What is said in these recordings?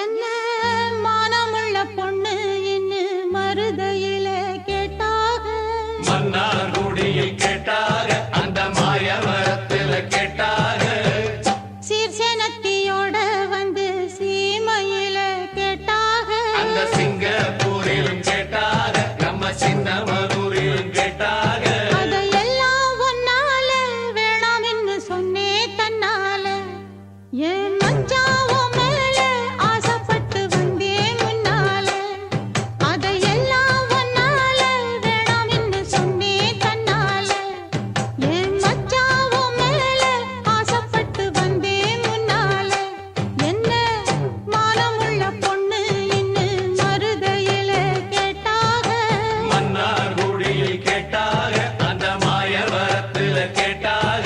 என்ன மானமுள்ள பொண்ணு இன்னு மருதையில கேட்டாக, மன்னார்குடியில் கேட்டாக, அந்த மாயவரத்துல கேட்டாக, சீர்சேனத்தியோட வந்து சீமையில கேட்டாக, அந்த சிங்கப்பூரிலும் கேட்டாக, நம்ம சின்னமனூரிலும் கேட்டாக. அதையெல்லாம் ஒன்னால வேணாம் என்று சொன்னே தன்னால, ஏன் மச்சாவோ மேல ஆசைப்பட்டு வந்தேன் முன்னால. அதையெல்லாம் ஒன்னால வேணாம் என்று சொன்னே தன்னால, ஏன் மச்சாவோ மேல ஆசைப்பட்டு வந்தேன் முன்னால. என்ன மானமுள்ள பொண்ணு இன்னு மருதையில கேட்டாக, மன்னார்குடியில் கேட்டாக, அந்த மாயவரத்துல கேட்டாக.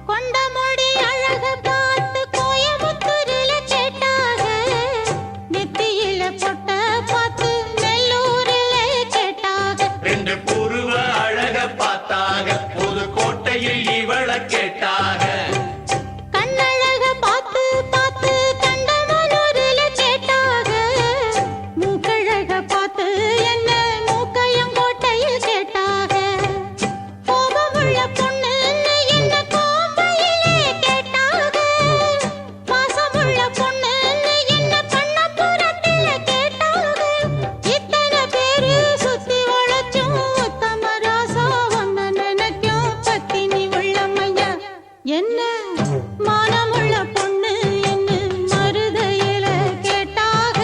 கொண்டமுடி அழக பார்த்து கோயமுத்தூரில கேட்டாக, நெத்தியில பொட்ட பார்த்து நெல்லூரில கேட்டாக, ரெண்டு புருவ அழக பார்த்தாக, புதுக்கோட்டையில் இவள கேட்டாக, கண்ணழக பார்த்து பார்த்து கண்டமனூரில கேட்டாக, மூக்கழக பார்த்து என்ன மூக்கையங்கோட்டையில் கேட்டாக, கோபமுள்ள பொண்ணு என்ன கோம்பையிலே கேட்டாக, பாசமுள்ள பொண்ணு என்ன பண்ணப்புறத்தில கேட்டாக. இத்தனை பேரு சுத்தி வளைச்சும் உத்தம ராசா ஒன்ன நினைக்கும் பத்தினி உள்ளமையா. என்ன மானமுள்ள பொண்ணு இன்னு மருதையில கேட்டாக,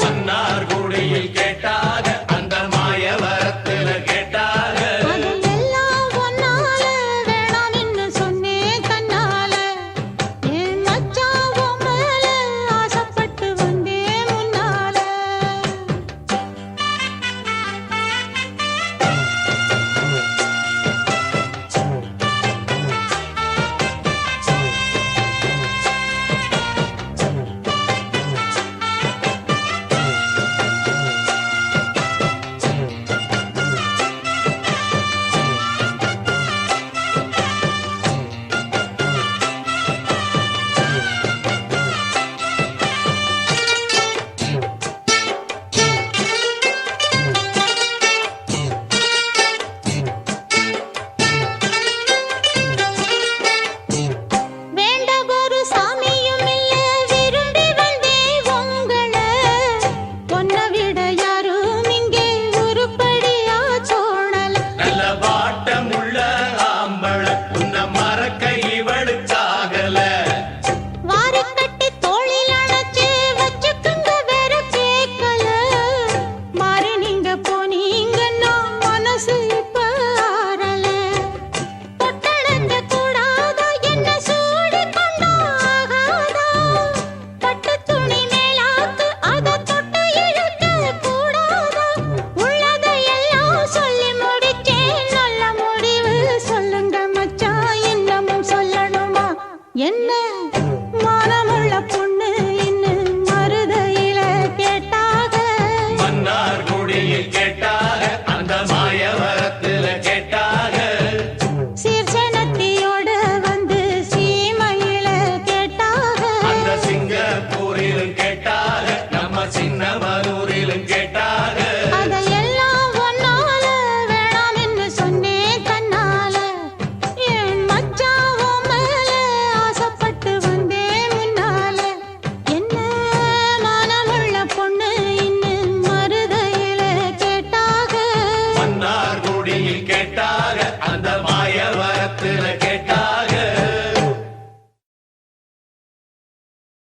மன்னார்குடியில் கேட்டாக, அந்த மாயவரத்துல கேட்டாக. அதையெல்லாம் ஒன்னால வேணாம் என்று சொன்னேன் தன்னால, என் மச்சாவோ மேல ஆசைப்பட்டு வந்தேன் முன்னால. வேண்ட ஒரு சாமியும் இல்ல, விரும்பி வந்தேன் உங்கள, பொன்ன விட யாரும் இங்கே உருப்படியா தோணல. நல்ல வாட்டமுள்ள ஆம்பள, உன்னை மறக்க இவளுக்காகல. வாரிக்கட்டி தோளில் அணைச்சு வச்சுக்குங்க வேற கேட்கல, மாறி நீங்க போனீங்கன்னா மனசு இப்ப ஆறல. தொட்டடங்க கூடாதா என்ன சூடி கொண்டா ஆகாதா, பட்டு துணி மேலாக்கு அத தொட்டு இழுக்க கூடாதா. உள்ளதையெல்லாம் சொல்லி முடிச்சேன், நல்ல முடிவு சொல்லுங்க மச்சான், இன்னமும் சொல்லணுமா. என்ன மானமுள்ள பொண்ணு இன்னு மருதையில கேட்டாக, மன்னார்குடியில் கேட்டாக, அந்த மாயவரத்துல கேட்டாக, சீர்சேனத்தியோட வந்து சீமையில கேட்டாக, அந்த சிங்கப்பூரிலும் கேட்டாக, நம்ம சின்ன